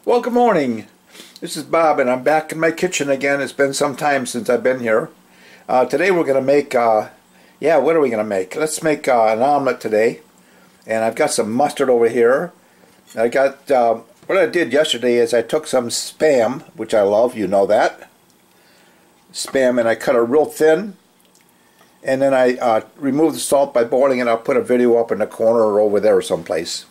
Well, good morning. This is Bob, and I'm back in my kitchen again. It's been some time since I've been here. Today we're going to make, what are we going to make? Let's make an omelet today. And I've got some mustard over here. I got, what I did yesterday is I took some Spam, which I love, you know that. Spam, and I cut it real thin. And then I removed the salt by boiling it. I'll put a video up in the corner or over there someplace.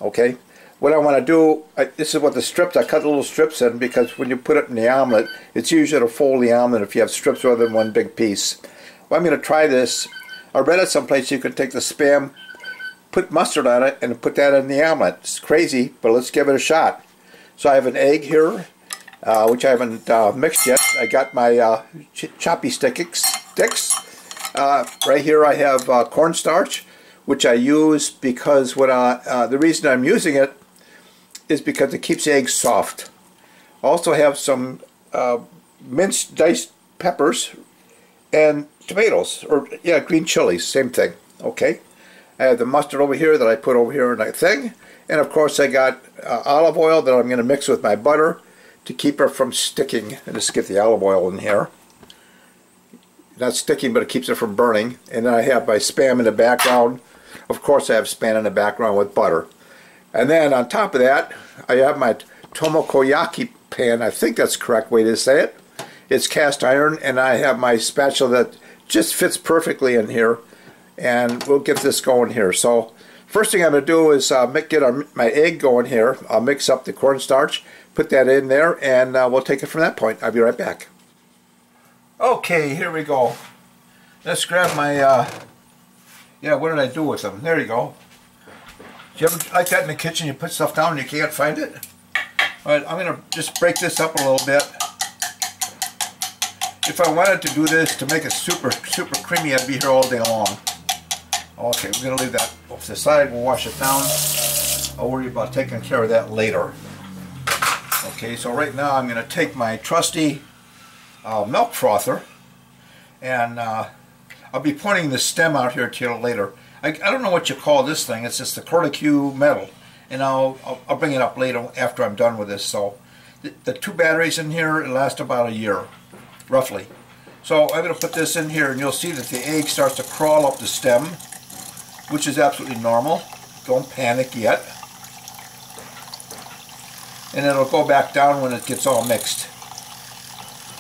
Okay? What I want to do, this is what the strips, I cut the little strips in because when you put it in the omelet, it's easier to fold the omelet if you have strips rather than one big piece. Well, I'm going to try this. I read it someplace you could take the Spam, put mustard on it, and put that in the omelet. It's crazy, but let's give it a shot. So I have an egg here, which I haven't mixed yet. I got my choppy sticks. Right here I have cornstarch, which I use because the reason I'm using it is because it keeps the eggs soft. I also have some minced diced peppers and tomatoes, or green chilies, same thing. Okay, I have the mustard over here that I put over here in that thing, and of course I got olive oil that I'm going to mix with my butter to keep her from sticking. And just get the olive oil in here. Not sticking, but it keeps it from burning. And then I have my Spam in the background. Of course I have Spam in the background with butter. And then on top of that, I have my tomokoyaki pan. I think that's the correct way to say it. It's cast iron, and I have my spatula that just fits perfectly in here. And we'll get this going here. So first thing I'm going to do is get my egg going here. I'll mix up the cornstarch, put that in there, and we'll take it from that point. I'll be right back. Okay, here we go. Let's grab my, what did I do with them? There you go. Do you ever like that in the kitchen? You put stuff down and you can't find it? Alright, I'm going to just break this up a little bit. If I wanted to do this to make it super creamy, I'd be here all day long. Okay, we're going to leave that off the side. We'll wash it down. I'll worry about taking care of that later. Okay, so right now I'm going to take my trusty milk frother, and I'll be pointing the stem out here to you later. I don't know what you call this thing. It's just the curlicue metal, and I'll bring it up later after I'm done with this. So the two batteries in here last about a year, roughly. So I'm going to put this in here, and you'll see that the egg starts to crawl up the stem, which is absolutely normal. Don't panic yet. And it'll go back down when it gets all mixed.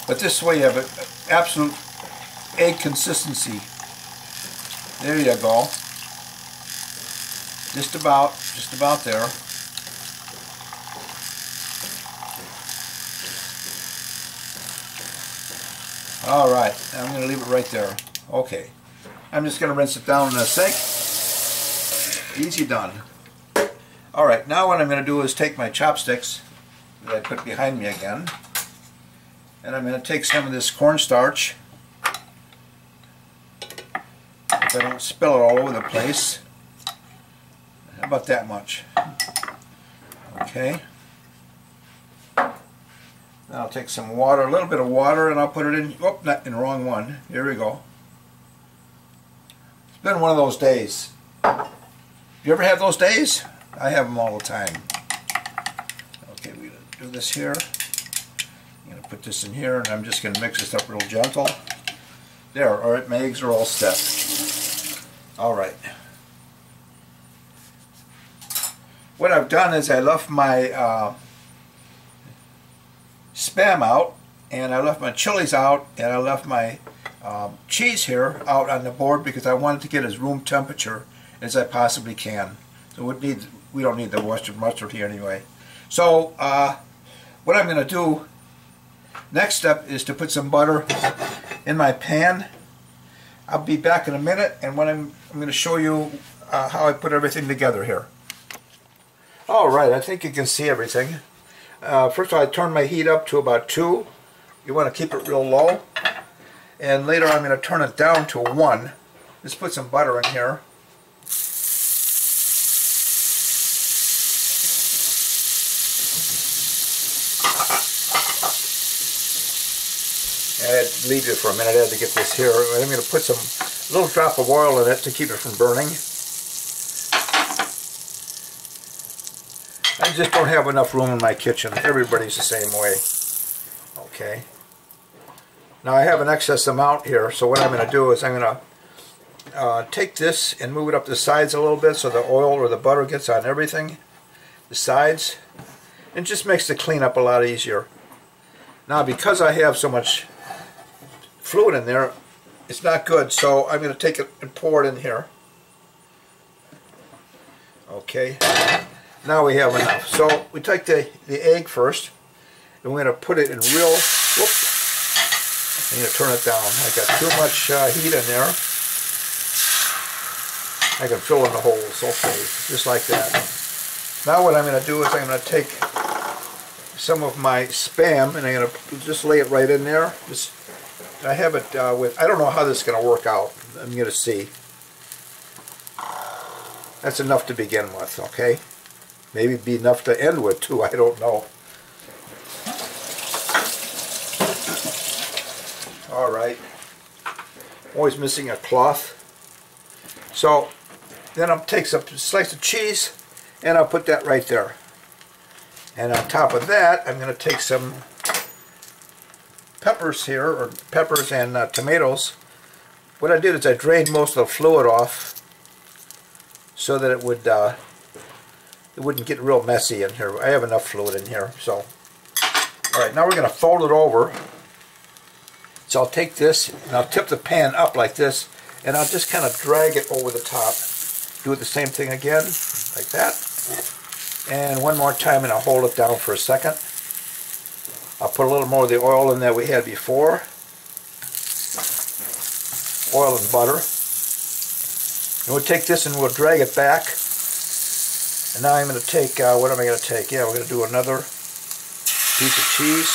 But this way you have an absolute egg consistency. There you go. Just about there. Alright, I'm going to leave it right there. Okay. I'm just going to rinse it down in a sink. Easy done. Alright, now what I'm going to do is take my chopsticks that I put behind me again, and I'm going to take some of this cornstarch, if I don't spill it all over the place. How about that much? Okay. Now I'll take some water, a little bit of water, and I'll put it in, not in the wrong one. Here we go. It's been one of those days. You ever have those days? I have them all the time. Okay, we're going to do this here. I'm going to put this in here, and I'm just going to mix this up real gentle. There, alright, my eggs are all set. Alright. What I've done is I left my Spam out, and I left my chilies out, and I left my cheese here out on the board because I wanted to get as room temperature as I possibly can. So we don't need the Western mustard here anyway. So what I'm going to do next step is to put some butter in my pan. I'll be back in a minute, and when I'm going to show you how I put everything together here. Alright, I think you can see everything. First of all, I turn my heat up to about 2. You want to keep it real low. And later I'm going to turn it down to 1. Just put some butter in here. I had to leave it for a minute. I had to get this here. I'm going to put a little drop of oil in it to keep it from burning. I just don't have enough room in my kitchen. Everybody's the same way. Okay. Now I have an excess amount here, so what I'm going to do is I'm going to take this and move it up the sides a little bit so the oil or the butter gets on everything, the sides, and just makes the cleanup a lot easier. Now because I have so much fluid in there, it's not good, so I'm going to take it and pour it in here. Okay, now we have enough. So we take the egg first, and we're going to put it in real, whoop, I'm going to turn it down. I got too much heat in there. I can fill in the holes, okay, just like that. Now what I'm going to do is I'm going to take some of my Spam, and I'm going to just lay it right in there. I have it with, I don't know how this is going to work out. I'm going to see. That's enough to begin with, okay? Maybe be enough to end with too, I don't know. Alright. Always missing a cloth. So then I'll take some slice of cheese and I'll put that right there. And on top of that, I'm going to take some peppers here, or peppers and tomatoes. What I did is I drained most of the fluid off so that it wouldn't get real messy in here. I have enough fluid in here, so. Alright, now we're going to fold it over. So I'll take this and I'll tip the pan up like this, and I'll just kind of drag it over the top. Do the same thing again, like that. And one more time, and I'll hold it down for a second. I'll put a little more of the oil in that we had before. Oil and butter. And we'll take this and we'll drag it back. And now I'm going to take, what am I going to take? Yeah, we're going to do another piece of cheese.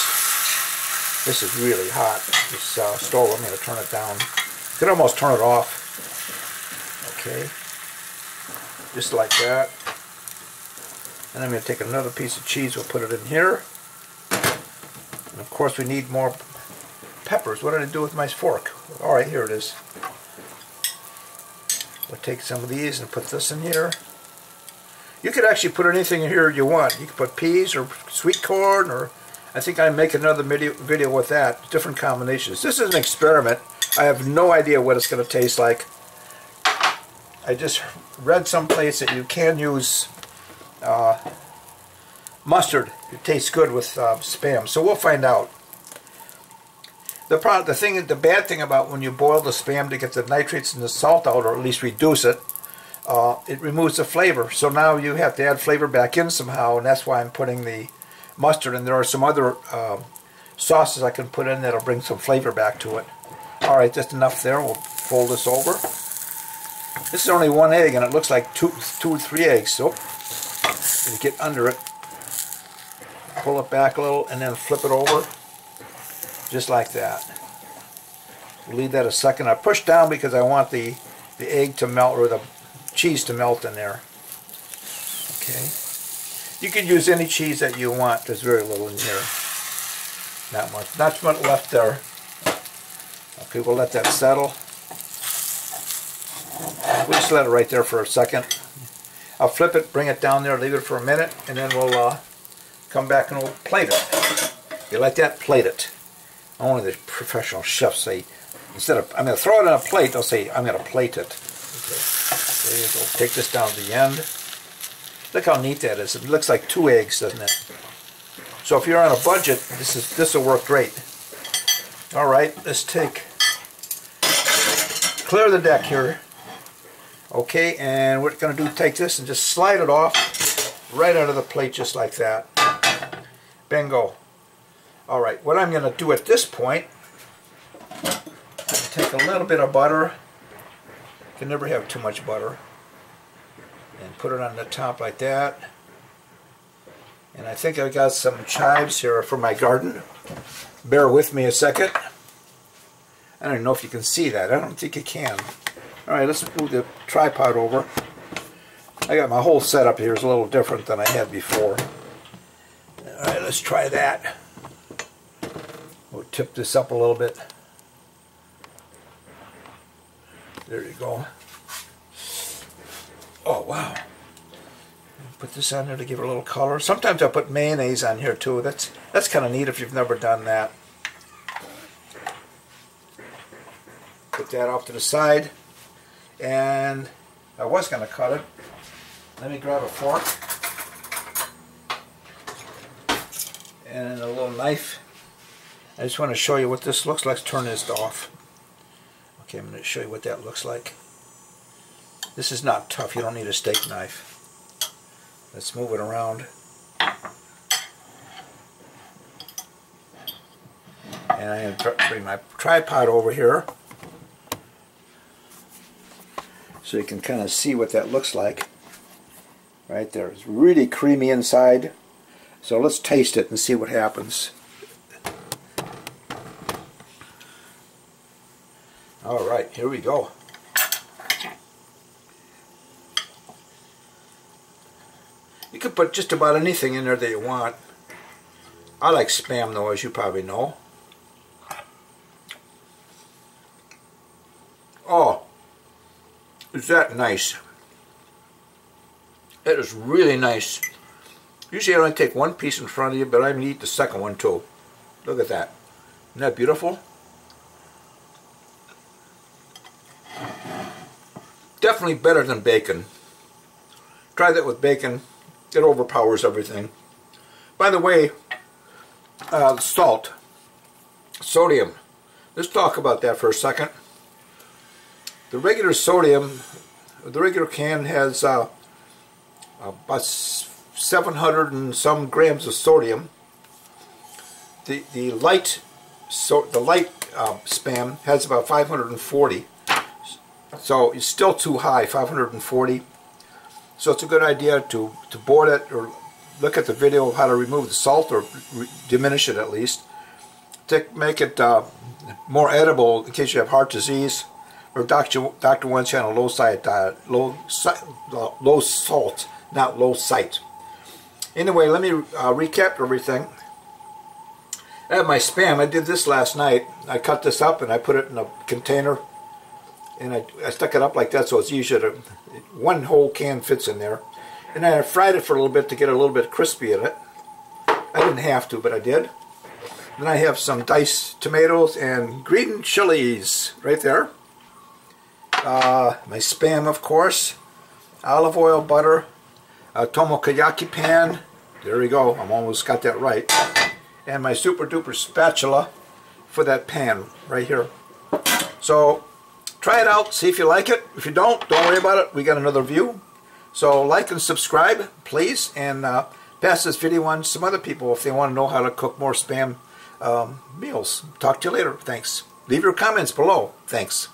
This is really hot, this stove. I'm going to turn it down. You could almost turn it off. Okay. Just like that. And I'm going to take another piece of cheese. We'll put it in here. And of course we need more peppers. What did I do with my fork? Alright, here it is. We'll take some of these and put this in here. You could actually put anything in here you want. You could put peas or sweet corn, or I think I make another video with that. Different combinations. This is an experiment. I have no idea what it's going to taste like. I just read someplace that you can use mustard. It tastes good with Spam. So we'll find out. The bad thing about when you boil the Spam to get the nitrates and the salt out, or at least reduce it, it removes the flavor. So now you have to add flavor back in somehow, and that's why I'm putting the mustard. And there are some other sauces I can put in that'll bring some flavor back to it. Alright, just enough there. We'll fold this over. This is only one egg, and it looks like two or three eggs. So you get under it, pull it back a little, and then flip it over. Just like that. We'll leave that a second. I push down because I want the egg to melt, or the cheese to melt in there. Okay. You can use any cheese that you want. There's very little in here. Not much. Not much left there. Okay, we'll let that settle. We'll just let it right there for a second. I'll flip it, bring it down there, leave it for a minute, and then we'll come back and we'll plate it. If you like that, plate it. Only the professional chefs say, instead of, I'm going to throw it on a plate, they'll say, I'm going to plate it. Okay. There you go. Take this down to the end. Look how neat that is. It looks like 2 eggs, doesn't it? So if you're on a budget, this will work great. All right, let's clear the deck here. Okay, and we're going to do, take this and just slide it off right out of the plate, just like that. Bingo. All right, what I'm going to do at this point, take a little bit of butter. You can never have too much butter. And put it on the top like that. And I think I got some chives here from my garden. Bear with me a second. I don't even know if you can see that. I don't think you can. Alright, let's move the tripod over. I got my whole setup here is a little different than I had before. Alright, let's try that. We'll tip this up a little bit. There you go. Oh, wow. Put this on there to give it a little color. Sometimes I put mayonnaise on here too. That's kind of neat if you've never done that. Put that off to the side. And I was going to cut it. Let me grab a fork and a little knife. I just want to show you what this looks like. Let's turn this off. Okay, I'm going to show you what that looks like. This is not tough. You don't need a steak knife. Let's move it around. And I'm going to bring my tripod over here so you can kind of see what that looks like. Right there. It's really creamy inside. So let's taste it and see what happens. Alright, here we go. You can put just about anything in there that you want. I like Spam though, as you probably know. Oh, is that nice? That is really nice. Usually I only take one piece in front of you, but I'm going to eat the second one too. Look at that. Isn't that beautiful? Definitely better than bacon. Try that with bacon. It overpowers everything. By the way, salt, sodium. Let's talk about that for a second. The regular sodium, the regular can has about 700 and some grams of sodium. The light Spam has about 540. So it's still too high, 540. So it's a good idea to boil it or look at the video of how to remove the salt or diminish it at least to make it more edible in case you have heart disease or Dr. wants you on a low salt, not low site. Anyway, let me recap everything. I have my Spam. I did this last night. I cut this up and I put it in a container. And I stuck it up like that so it's easier to, one whole can fits in there. And I fried it for a little bit to get a little bit crispy in it. I didn't have to, but I did. Then I have some diced tomatoes and green chilies right there. My Spam, of course. Olive oil, butter. Tomoyaki pan. There we go. I'm almost got that right. And my super duper spatula for that pan right here. So try it out, see if you like it. If you don't worry about it. We got another view. So like and subscribe, please, and pass this video on to some other people if they want to know how to cook more Spam meals. Talk to you later. Thanks. Leave your comments below. Thanks.